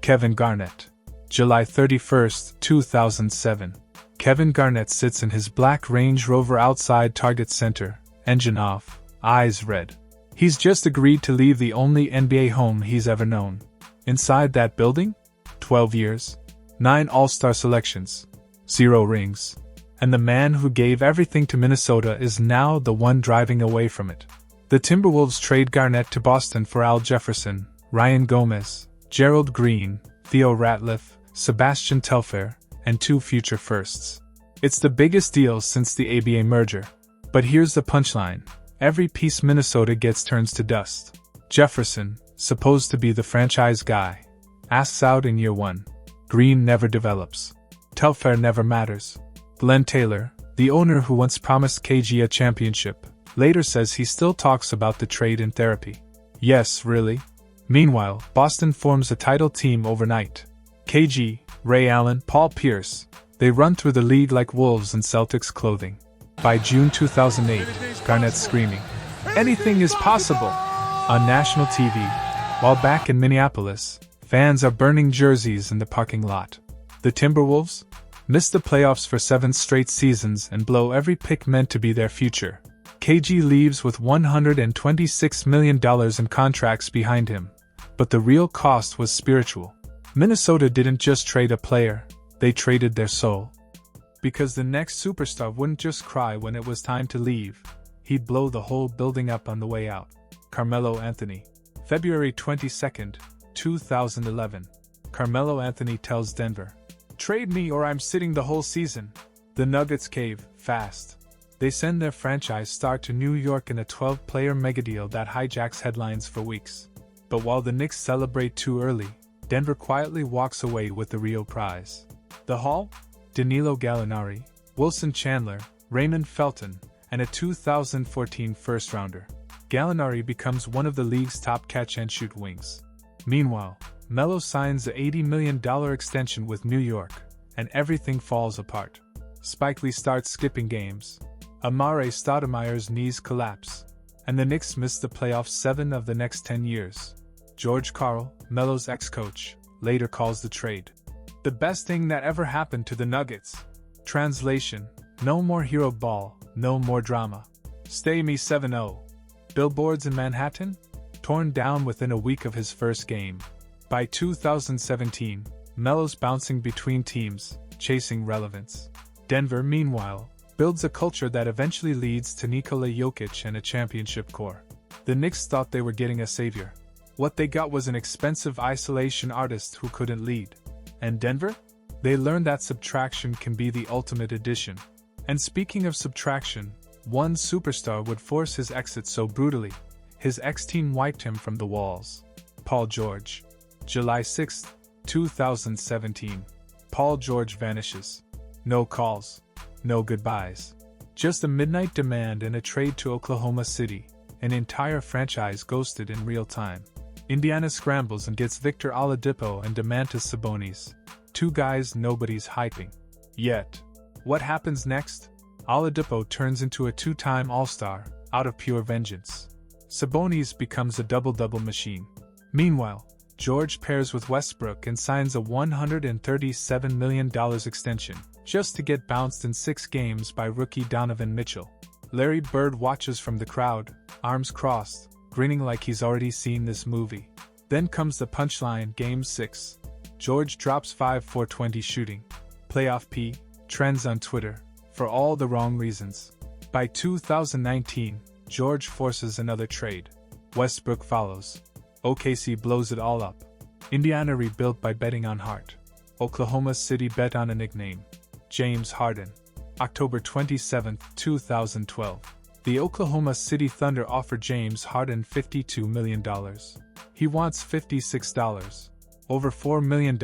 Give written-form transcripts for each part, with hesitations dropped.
Kevin Garnett. July 31, 2007. Kevin Garnett sits in his black Range Rover outside Target Center, engine off, eyes red. He's just agreed to leave the only NBA home he's ever known. Inside that building? 12 years, 9 All-Star selections, 0 rings. And the man who gave everything to Minnesota is now the one driving away from it. The Timberwolves trade Garnett to Boston for Al Jefferson, Ryan Gomez, Gerald Green, Theo Ratliff, Sebastian Telfair, and 2 future firsts. It's the biggest deal since the ABA merger. But here's the punchline. Every piece Minnesota gets turns to dust. Jefferson, supposed to be the franchise guy, asks out in year 1. Green never develops. Telfair never matters. Glenn Taylor, the owner who once promised KG a championship, later says he still talks about the trade in therapy. Yes, really? Meanwhile, Boston forms a title team overnight. KG, Ray Allen, Paul Pierce, they run through the league like wolves in Celtics clothing. By June 2008, Garnett's screaming, "Anything is possible!" on national TV, while back in Minneapolis, fans are burning jerseys in the parking lot. The Timberwolves miss the playoffs for 7 straight seasons and blow every pick meant to be their future. KG leaves with $126 million in contracts behind him, but the real cost was spiritual. Minnesota didn't just trade a player, they traded their soul. Because the next superstar wouldn't just cry when it was time to leave, he'd blow the whole building up on the way out. Carmelo Anthony. February 22, 2011. Carmelo Anthony tells Denver, "Trade me or I'm sitting the whole season." The Nuggets cave, fast. They send their franchise star to New York in a 12-player megadeal that hijacks headlines for weeks. But while the Knicks celebrate too early, Denver quietly walks away with the real prize. The haul? Danilo Gallinari, Wilson Chandler, Raymond Felton, and a 2014 first-rounder. Gallinari becomes one of the league's top catch-and-shoot wings. Meanwhile, Melo signs the $80 million extension with New York, and everything falls apart. Spike Lee starts skipping games. Amare Stoudemire's knees collapse, and the Knicks miss the playoffs 7 of the next 10 years. George Karl, Melo's ex-coach, later calls the trade the best thing that ever happened to the Nuggets. Translation: no more hero ball, no more drama. Stay me 7-0. Billboards in Manhattan? Torn down within a week of his first game. By 2017, Melo's bouncing between teams, chasing relevance. Denver, meanwhile, builds a culture that eventually leads to Nikola Jokic and a championship core. The Knicks thought they were getting a savior. What they got was an expensive isolation artist who couldn't lead. And Denver? They learned that subtraction can be the ultimate addition. And speaking of subtraction, one superstar would force his exit so brutally, his ex-team wiped him from the walls. Paul George. July 6, 2017. Paul George vanishes. No calls. No goodbyes. Just a midnight demand and a trade to Oklahoma City. An entire franchise ghosted in real time. Indiana scrambles and gets Victor Oladipo and Domantas Sabonis. 2 guys nobody's hyping. Yet, what happens next? Oladipo turns into a 2-time All-Star, out of pure vengeance. Sabonis becomes a double-double machine. Meanwhile, George pairs with Westbrook and signs a $137 million extension, just to get bounced in 6 games by rookie Donovan Mitchell. Larry Bird watches from the crowd, arms crossed, grinning like he's already seen this movie. Then comes the punchline, Game 6. George drops 5 for 20 shooting. Playoff P, trends on Twitter, for all the wrong reasons. By 2019, George forces another trade. Westbrook follows. OKC blows it all up. Indiana rebuilt by betting on Hart. Oklahoma City bet on a nickname. James Harden. October 27, 2012. The Oklahoma City Thunder offer James Harden $52 million. He wants $56. Over $4 million.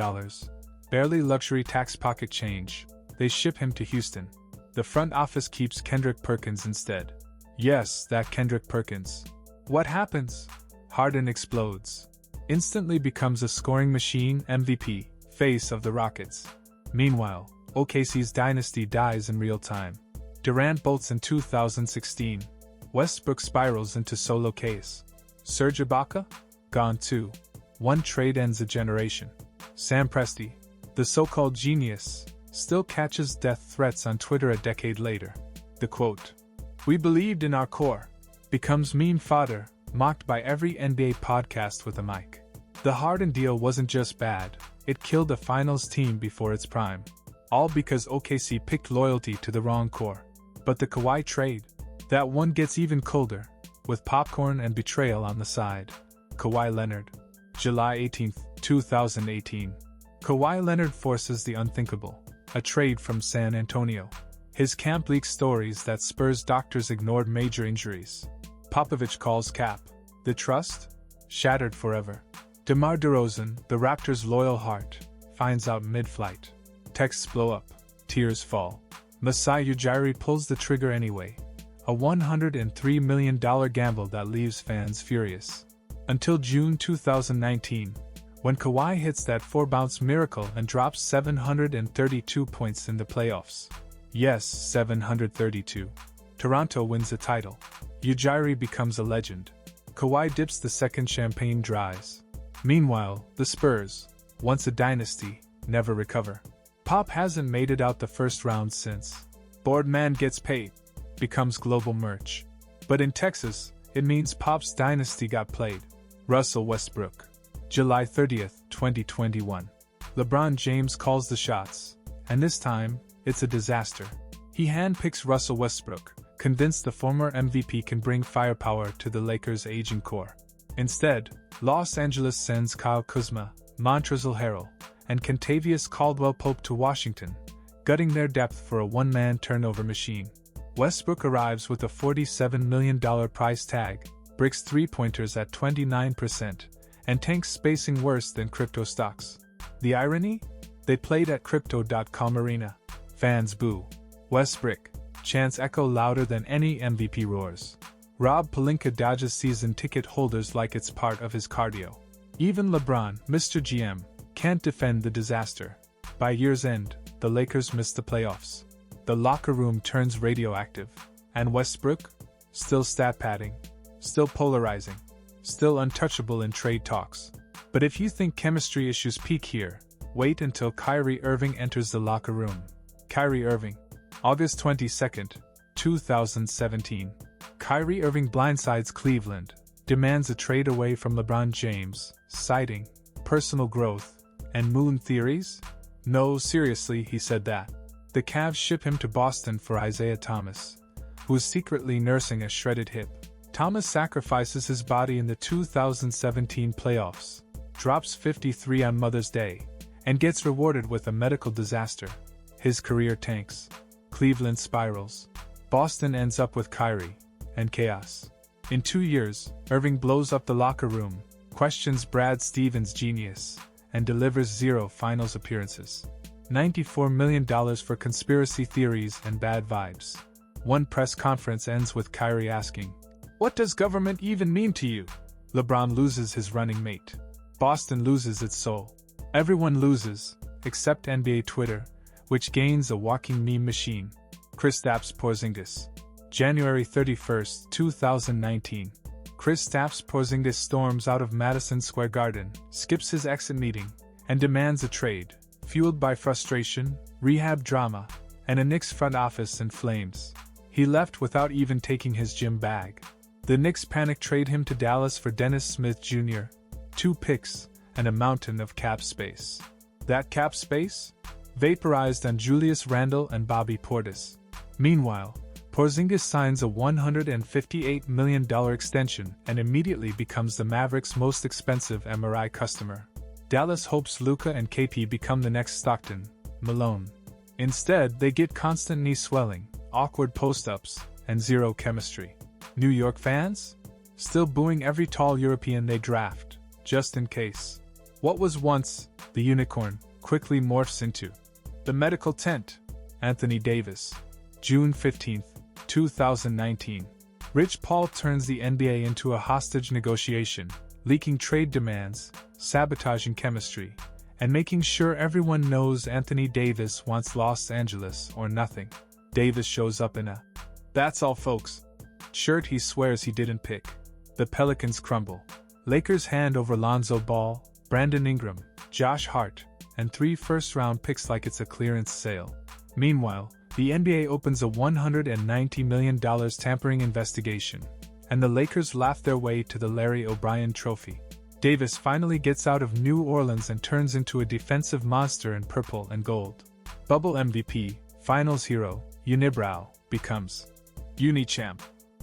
Barely luxury tax pocket change. They ship him to Houston. The front office keeps Kendrick Perkins instead. Yes, that Kendrick Perkins. What happens? Harden explodes. Instantly becomes a scoring machine, MVP, face of the Rockets. Meanwhile, OKC's dynasty dies in real time. Durant bolts in 2016. Westbrook spirals into solo case. Serge Ibaka? Gone too. One trade ends a generation. Sam Presti, the so-called genius, still catches death threats on Twitter a decade later. The quote, "We believed in our core," becomes meme fodder, mocked by every NBA podcast with a mic. The Harden deal wasn't just bad, it killed the finals team before its prime. All because OKC picked loyalty to the wrong core. But the Kawhi trade, that one gets even colder, with popcorn and betrayal on the side. Kawhi Leonard, July 18, 2018. Kawhi Leonard forces the unthinkable, a trade from San Antonio. His camp leaks stories that Spurs doctors ignored major injuries. Popovich calls Cap. The trust? Shattered forever. DeMar DeRozan, the Raptors' loyal heart, finds out mid-flight. Texts blow up. Tears fall. Masai Ujiri pulls the trigger anyway. A $103 million gamble that leaves fans furious. Until June 2019, when Kawhi hits that 4-bounce miracle and drops 732 points in the playoffs. Yes, 732. Toronto wins the title. Ujiri becomes a legend. Kawhi dips the second champagne dries. Meanwhile, the Spurs, once a dynasty, never recover. Pop hasn't made it out the first round since. Boardman gets paid. Becomes global merch. But in Texas, it means Pop's dynasty got played. Russell Westbrook. July 30th, 2021. LeBron James calls the shots, and this time, it's a disaster. He handpicks Russell Westbrook, convinced the former MVP can bring firepower to the Lakers' aging core. Instead, Los Angeles sends Kyle Kuzma, Montrezl Harrell, and Kentavious Caldwell-Pope to Washington, gutting their depth for a one-man turnover machine. Westbrook arrives with a $47 million price tag, bricks three-pointers at 29%, and tanks spacing worse than crypto stocks. The irony? They played at Crypto.com Arena. Fans boo. Westbrook. Chants echo louder than any MVP roars. Rob Pelinka dodges season ticket holders like it's part of his cardio. Even LeBron, Mr. GM, can't defend the disaster. By year's end, the Lakers miss the playoffs. The locker room turns radioactive. And Westbrook? Still stat padding. Still polarizing. Still untouchable in trade talks. But if you think chemistry issues peak here, wait until Kyrie Irving enters the locker room. Kyrie Irving. August 22, 2017. Kyrie Irving blindsides Cleveland, demands a trade away from LeBron James, citing personal growth and moon theories? No, seriously, he said that. The Cavs ship him to Boston for Isaiah Thomas, who is secretly nursing a shredded hip. Thomas sacrifices his body in the 2017 playoffs, drops 53 on Mother's Day, and gets rewarded with a medical disaster. His career tanks. Cleveland spirals. Boston ends up with Kyrie and chaos. In 2 years, Irving blows up the locker room, questions Brad Stevens' genius, and delivers 0 finals appearances. $94 million for conspiracy theories and bad vibes. One press conference ends with Kyrie asking, "What does government even mean to you?" LeBron loses his running mate. Boston loses its soul. Everyone loses, except NBA Twitter, which gains a walking meme machine. Kristaps Porziņģis. January 31, 2019. Kristaps Porziņģis storms out of Madison Square Garden, skips his exit meeting, and demands a trade, fueled by frustration, rehab drama, and a Knicks front office in flames. He left without even taking his gym bag. The Knicks panic trade him to Dallas for Dennis Smith Jr., 2 picks, and a mountain of cap space. That cap space? Vaporized on Julius Randle and Bobby Portis. Meanwhile, Porziņģis signs a $158 million extension and immediately becomes the Mavericks' most expensive MRI customer. Dallas hopes Luka and KP become the next Stockton, Malone. Instead, they get constant knee swelling, awkward post-ups, and 0 chemistry. New York fans? Still booing every tall European they draft, just in case. What was once the unicorn quickly morphs into the medical tent. Anthony Davis. June 15, 2019. Rich Paul turns the NBA into a hostage negotiation, leaking trade demands, sabotaging chemistry, and making sure everyone knows Anthony Davis wants Los Angeles or nothing. Davis shows up in a "That's all folks" shirt he swears he didn't pick. The Pelicans crumble. Lakers hand over Lonzo Ball, Brandon Ingram, Josh Hart, and 3 first-round picks like it's a clearance sale. Meanwhile, the NBA opens a $190 million tampering investigation, and the Lakers laugh their way to the Larry O'Brien Trophy. Davis finally gets out of New Orleans and turns into a defensive monster in purple and gold. Bubble MVP, Finals hero, Unibrow, becomes Unichamp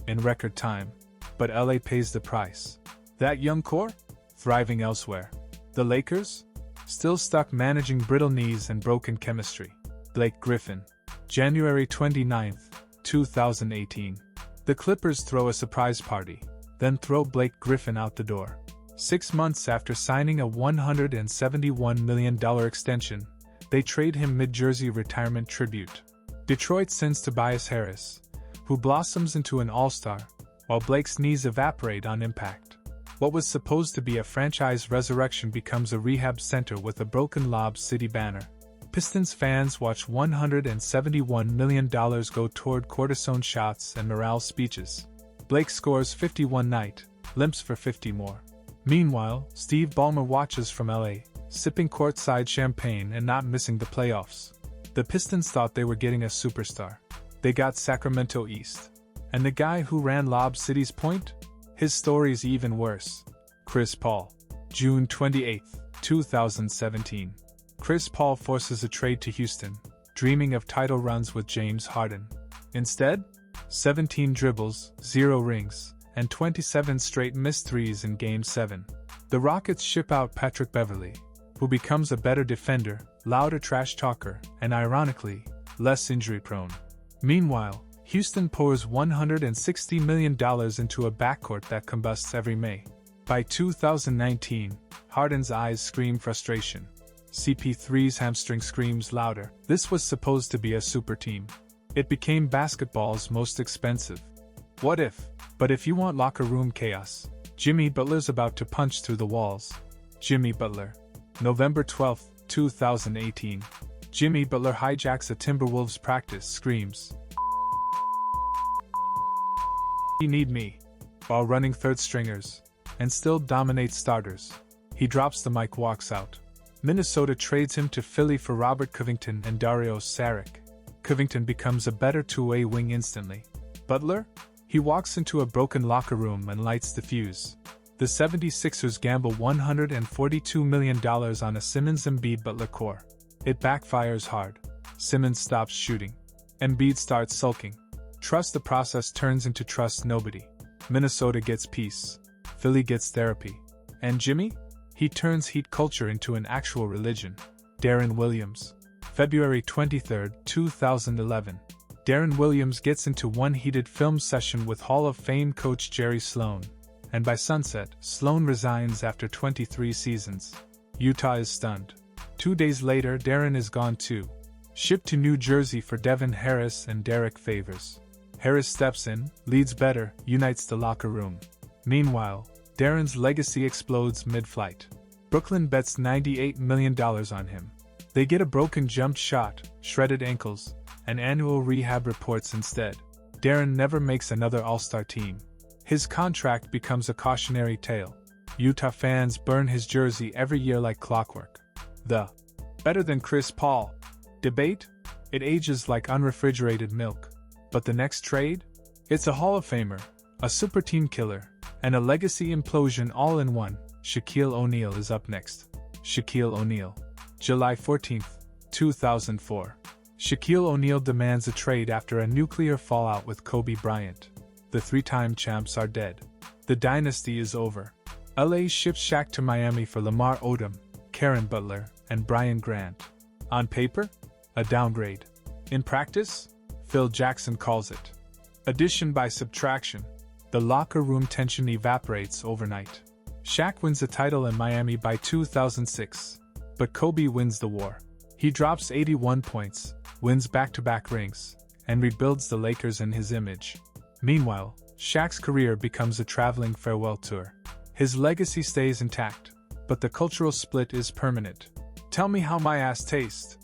in record time, but LA pays the price. That young core? Thriving elsewhere. The Lakers? Still stuck managing brittle knees and broken chemistry. Blake Griffin. January 29, 2018. The Clippers throw a surprise party, then throw Blake Griffin out the door. 6 months after signing a $171 million extension, they trade him mid-jersey retirement tribute. Detroit sends Tobias Harris, who blossoms into an all-star, while Blake's knees evaporate on impact. What was supposed to be a franchise resurrection becomes a rehab center with a broken Lob City banner. Pistons fans watch $171 million go toward cortisone shots and morale speeches. Blake scores 51 night, limps for 50 more. Meanwhile, Steve Ballmer watches from LA, sipping courtside champagne and not missing the playoffs. The Pistons thought they were getting a superstar. They got Sacramento East. And the guy who ran Lob City's point? His story's even worse. Chris Paul. June 28, 2017. Chris Paul forces a trade to Houston, dreaming of title runs with James Harden. Instead, 17 dribbles, 0 rings, and 27 straight missed threes in Game 7. The Rockets ship out Patrick Beverley, who becomes a better defender, louder trash talker, and ironically, less injury-prone. Meanwhile, Houston pours $160 million into a backcourt that combusts every May. By 2019, Harden's eyes scream frustration. CP3's hamstring screams louder. This was supposed to be a super team. It became basketball's most expensive. What if? But if you want locker room chaos, Jimmy Butler's about to punch through the walls. Jimmy Butler. November 12, 2018. Jimmy Butler hijacks a Timberwolves practice, screams, "You need me," while running third stringers, and still dominates starters. He drops the mic, walks out. Minnesota trades him to Philly for Robert Covington and Dario Saric. Covington becomes a better two-way wing instantly. Butler? He walks into a broken locker room and lights the fuse. The 76ers gamble $142 million on a Simmons-Embiid-Butler core. It backfires hard. Simmons stops shooting. Embiid starts sulking. Trust the process turns into trust nobody. Minnesota gets peace. Philly gets therapy. And Jimmy? He turns heat culture into an actual religion. Deron Williams. February 23, 2011. Deron Williams gets into one heated film session with Hall of Fame coach Jerry Sloan. And by sunset, Sloan resigns after 23 seasons. Utah is stunned. 2 days later, Deron is gone too. Shipped to New Jersey for Devin Harris and Derek Favors. Harris steps in, leads better, unites the locker room. Meanwhile, Deron's legacy explodes mid-flight. Brooklyn bets $98 million on him. They get a broken jump shot, shredded ankles, and annual rehab reports instead. Deron never makes another All-Star team. His contract becomes a cautionary tale. Utah fans burn his jersey every year like clockwork. The better than Chris Paul debate? It ages like unrefrigerated milk. But the next trade? It's a Hall of Famer, a super team killer, and a legacy implosion all in one. Shaquille O'Neal is up next. Shaquille O'Neal. July 14, 2004. Shaquille O'Neal demands a trade after a nuclear fallout with Kobe Bryant. The three-time champs are dead. The dynasty is over. LA ships Shaq to Miami for Lamar Odom, Karen Butler, and Brian Grant. On paper? A downgrade. In practice? Phil Jackson calls it addition by subtraction. The locker room tension evaporates overnight. Shaq wins the title in Miami by 2006, but Kobe wins the war. He drops 81 points, wins back-to-back rings, and rebuilds the Lakers in his image. Meanwhile, Shaq's career becomes a traveling farewell tour. His legacy stays intact, but the cultural split is permanent. Tell Me How My Ass Tastes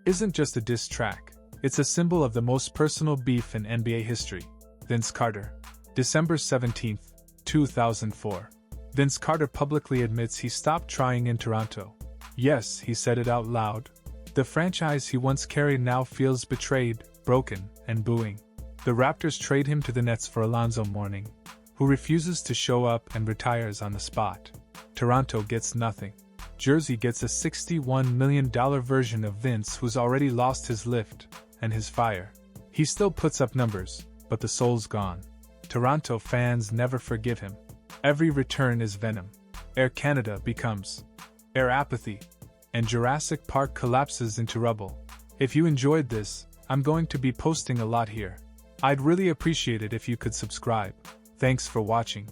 isn't just a diss track. It's a symbol of the most personal beef in NBA history. Vince Carter. December 17, 2004. Vince Carter publicly admits he stopped trying in Toronto. Yes, he said it out loud. The franchise he once carried now feels betrayed, broken, and booing. The Raptors trade him to the Nets for Alonzo Mourning, who refuses to show up and retires on the spot. Toronto gets nothing. Jersey gets a $61 million version of Vince, who's already lost his lift and his fire. He still puts up numbers, but the soul's gone. Toronto fans never forgive him. Every return is venom. Air Canada becomes Air Apathy, and Jurassic Park collapses into rubble. If you enjoyed this, I'm going to be posting a lot here. I'd really appreciate it if you could subscribe. Thanks for watching.